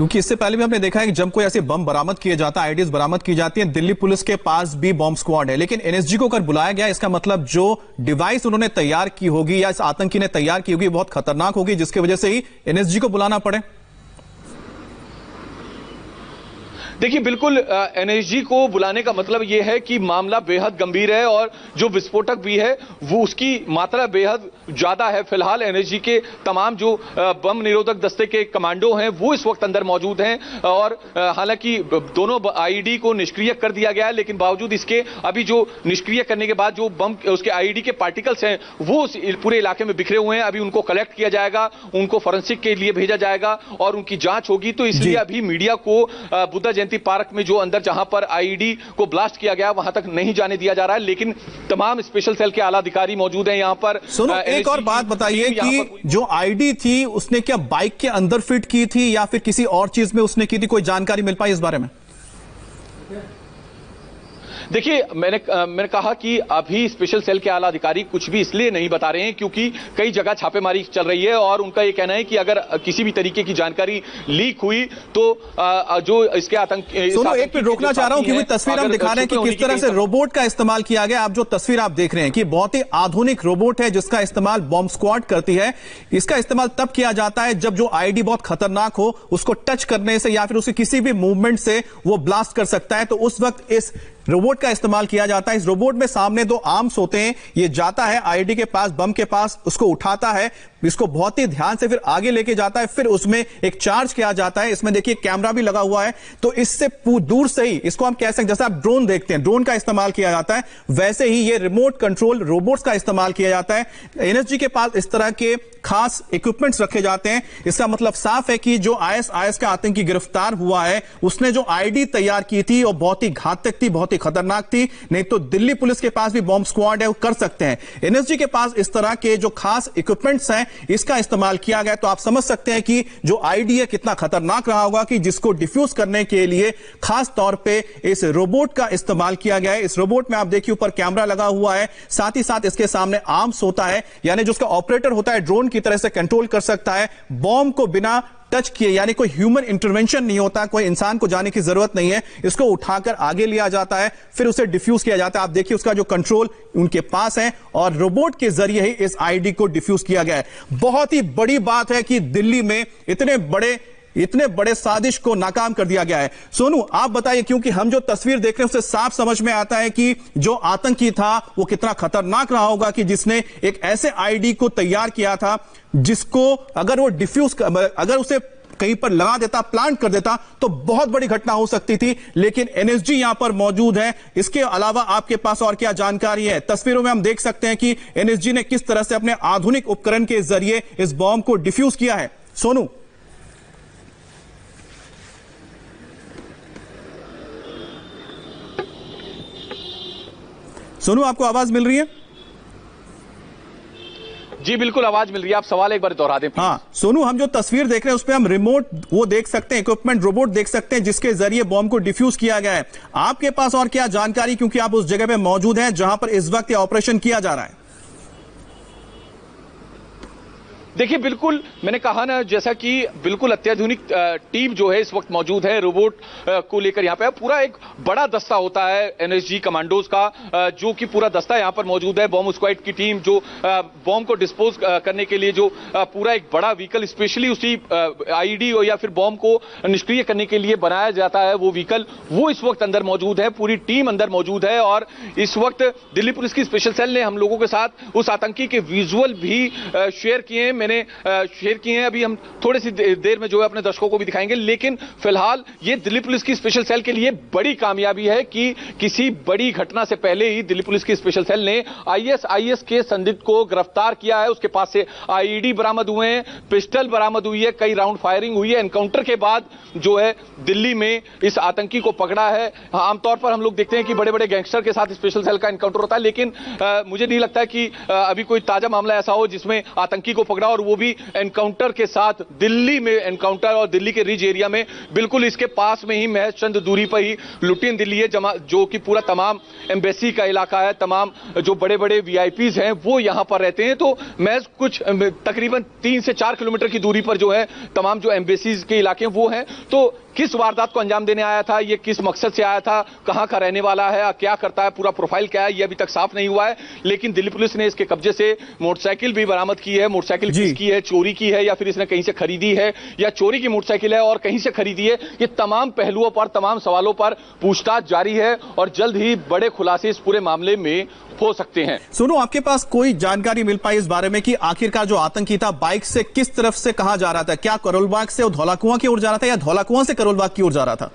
क्योंकि इससे पहले भी हमने देखा है कि जब कोई ऐसे बम बरामद किए जाता है, आईडीज बरामद की जाती है, दिल्ली पुलिस के पास भी बॉम्ब स्क्वाड है, लेकिन एनएसजी को अगर बुलाया गया, इसका मतलब जो डिवाइस उन्होंने तैयार की होगी या इस आतंकी ने तैयार की होगी बहुत खतरनाक होगी, जिसकी वजह से ही एनएसजी को बुलाना पड़े। देखिए, बिल्कुल एनएसजी को बुलाने का मतलब यह है कि मामला बेहद गंभीर है और जो विस्फोटक भी है वो उसकी मात्रा बेहद ज्यादा है। फिलहाल एनएसजी के तमाम जो बम निरोधक दस्ते के कमांडो हैं वो इस वक्त अंदर मौजूद हैं और हालांकि दोनों आईईडी को निष्क्रिय कर दिया गया है, लेकिन बावजूद इसके अभी जो निष्क्रिय करने के बाद जो बम उसके आईईडी के पार्टिकल्स हैं वो पूरे इलाके में बिखरे हुए हैं। अभी उनको कलेक्ट किया जाएगा, उनको फोरेंसिक के लिए भेजा जाएगा और उनकी जांच होगी। तो इसलिए अभी मीडिया को बुद्धा जयंती पार्क में जो अंदर जहां पर आईईडी को ब्लास्ट किया गया वहां तक नहीं जाने दिया जा रहा है, लेकिन तमाम स्पेशल सेल के आला अधिकारी मौजूद हैं यहां पर। सुनो, एक और बात बताइए कि जो आईडी थी उसने क्या बाइक के अंदर फिट की थी या फिर किसी और चीज में उसने की थी? कोई जानकारी मिल पाई इस बारे में? देखिए, मैंने कहा कि अभी स्पेशल सेल के आला अधिकारी कुछ भी इसलिए नहीं बता रहे हैं क्योंकि कई जगह छापेमारी चल रही है और उनका यह कहना है कि अगर किसी भी तरीके की जानकारी लीक हुई तो जो इसके आतंकी। सुनो, एक मिनट रोकना चाह रहा हूं क्योंकि तस्वीर हम दिखा रहे हैं कि किस तरह से रोबोट का इस्तेमाल किया गया। आप जो तस्वीर आप देख रहे हैं कि बहुत ही आधुनिक रोबोट है जिसका इस्तेमाल बॉम्ब स्क्वाड करती है। इसका इस्तेमाल तब किया जाता है जब जो आईडी बहुत खतरनाक हो, उसको टच करने से या फिर उसके किसी भी मूवमेंट से वो ब्लास्ट कर सकता है, तो उस वक्त इस रोबोट का इस्तेमाल किया जाता है। इस रोबोट में सामने दो आर्म्स होते हैं, ये जाता है आईडी के पास, बम के पास, उसको उठाता है, इसको बहुत ही ध्यान से फिर आगे लेके जाता है, फिर उसमें एक चार्ज किया जाता है। इसमें देखिए कैमरा भी लगा हुआ है, तो इससे दूर से ही इसको हम कह सकते हैं, जैसे आप ड्रोन देखते हैं, ड्रोन का इस्तेमाल किया जाता है, वैसे ही ये रिमोट कंट्रोल रोबोट्स का इस्तेमाल किया जाता है। एनएसजी के पास इस तरह के खास इक्विपमेंट्स रखे जाते हैं। इसका मतलब साफ है कि जो आईएसआईएस का आतंकी गिरफ्तार हुआ है, उसने जो आईडी तैयार की थी वो बहुत ही घातक थी, बहुत ही खतरनाक थी। नहीं तो दिल्ली पुलिस के पास भी बॉम्ब स्क्वाड है, वो कर सकते हैं। एनएसजी के पास इस तरह के जो खास इक्विपमेंट्स हैं, इसका इस्तेमाल किया गया, तो आप समझ सकते हैं कि जो आईडी है कितना खतरनाक रहा होगा, कि जिसको डिफ्यूज करने के लिए खास तौर पे इस रोबोट का इस्तेमाल किया गया है। इस रोबोट में आप देखिए ऊपर कैमरा लगा हुआ है, साथ ही साथ इसके सामने आर्म्स होता है, यानी जो उसका ऑपरेटर होता है ड्रोन की तरह से कंट्रोल कर सकता है। बॉम्ब को बिना टच किए, यानी कोई ह्यूमन इंटरवेंशन नहीं होता, कोई इंसान को जाने की जरूरत नहीं है। इसको उठाकर आगे लिया जाता है, फिर उसे डिफ्यूज किया जाता है। आप देखिए उसका जो कंट्रोल उनके पास है और रोबोट के जरिए ही इस आईडी को डिफ्यूज किया गया है। बहुत ही बड़ी बात है कि दिल्ली में इतने बड़े साजिश को नाकाम कर दिया गया है। सोनू, आप बताइए, क्योंकि हम जो तस्वीर देख रहे हैं उससे साफ समझ में आता है कि जो आतंकी था वो कितना खतरनाक रहा होगा, कि जिसने एक ऐसे आईडी को तैयार किया था जिसको अगर वो डिफ्यूज, अगर उसे कहीं पर लगा देता, प्लांट कर देता, तो बहुत बड़ी घटना हो सकती थी। लेकिन एनएसजी यहां पर मौजूद है। इसके अलावा आपके पास और क्या जानकारी है? तस्वीरों में हम देख सकते हैं कि एनएसजी ने किस तरह से अपने आधुनिक उपकरण के जरिए इस बॉम्ब को डिफ्यूज किया है। सोनू, सोनू, आपको आवाज मिल रही है? जी बिल्कुल आवाज मिल रही है। आप सवाल एक बार दोहरा दें। हाँ सोनू, हम जो तस्वीर देख रहे हैं उसमें हम रिमोट वो देख सकते हैं, इक्विपमेंट रोबोट देख सकते हैं जिसके जरिए बॉम्ब को डिफ्यूज किया गया है। आपके पास और क्या जानकारी, क्योंकि आप उस जगह पे मौजूद हैं जहां पर इस वक्त ये ऑपरेशन किया जा रहा है? देखिए, बिल्कुल मैंने कहा ना, जैसा कि बिल्कुल अत्याधुनिक टीम जो है इस वक्त मौजूद है रोबोट को लेकर यहाँ पे। पूरा एक बड़ा दस्ता होता है एनएसजी कमांडोज का, जो कि पूरा दस्ता यहाँ पर मौजूद है। बॉम्ब स्क्वाड की टीम जो बॉम्ब को डिस्पोज करने के लिए जो पूरा एक बड़ा व्हीकल स्पेशली उसी आईडी या फिर बॉम्ब को निष्क्रिय करने के लिए बनाया जाता है, वो व्हीकल वो इस वक्त अंदर मौजूद है। पूरी टीम अंदर मौजूद है और इस वक्त दिल्ली पुलिस की स्पेशल सेल ने हम लोगों के साथ उस आतंकी के विजुअल भी शेयर किए हैं, मैंने शेयर किए हैं। अभी हम थोड़ी सी देर में जो है अपने दर्शकों को भी दिखाएंगे, लेकिन फिलहाल ये दिल्ली पुलिस की स्पेशल सेल के लिए बड़ी कामयाबी है कि किसी बड़ी घटना से पहले ही दिल्ली पुलिस की स्पेशल सेल ने आईएसआईएस के संदिग्ध को गिरफ्तार किया है। उसके पास से आईईडी बरामद हुए हैं, पिस्टल बरामद हुई है, कई राउंड फायरिंग हुई है। एनकाउंटर के बाद जो है दिल्ली में इस आतंकी को पकड़ा है। आमतौर पर हम लोग देखते हैं कि बड़े बड़े गैंगस्टर के साथ स्पेशल सेल का एनकाउंटर होता है, लेकिन मुझे नहीं लगता कि अभी कोई ताजा मामला ऐसा हो जिसमें आतंकी को पकड़ा और और वो भी एनकाउंटर के साथ दिल्ली में एनकाउंटर, और दिल्ली के रिज एरिया में बिल्कुल इसके पास में ही महज चंद दूरी पर ही लुटियन दिल्ली है, जो कि पूरा तमाम एम्बेसी का इलाका है, तमाम जो बड़े बड़े वीआईपीज हैं वो यहां पर रहते हैं। तो महज कुछ तकरीबन 3 से 4 किलोमीटर की दूरी पर जो है तमाम जो एम्बेसीज के इलाके हैं वो हैं। तो किस वारदात को अंजाम देने आया था, ये किस मकसद से आया था, कहां का रहने वाला है, क्या करता है, पूरा प्रोफाइल क्या है, ये अभी तक साफ नहीं हुआ है। लेकिन दिल्ली पुलिस ने इसके कब्जे से मोटरसाइकिल भी बरामद की है। मोटरसाइकिल किसकी है, चोरी की है या फिर इसने कहीं से खरीदी है, या चोरी की मोटरसाइकिल है और कहीं से खरीदी है, ये तमाम पहलुओं पर, तमाम सवालों पर पूछताछ जारी है और जल्द ही बड़े खुलासे इस पूरे मामले में हो सकते हैं। सोनू, आपके पास कोई जानकारी मिल पाई इस बारे में कि आखिरकार जो आतंकी था बाइक से किस तरफ से कहां जा रहा था? क्या करोलबाग से धौलाकुआं की ओर जा रहा था या धौलाकुआं से करोलबाग की ओर जा रहा था?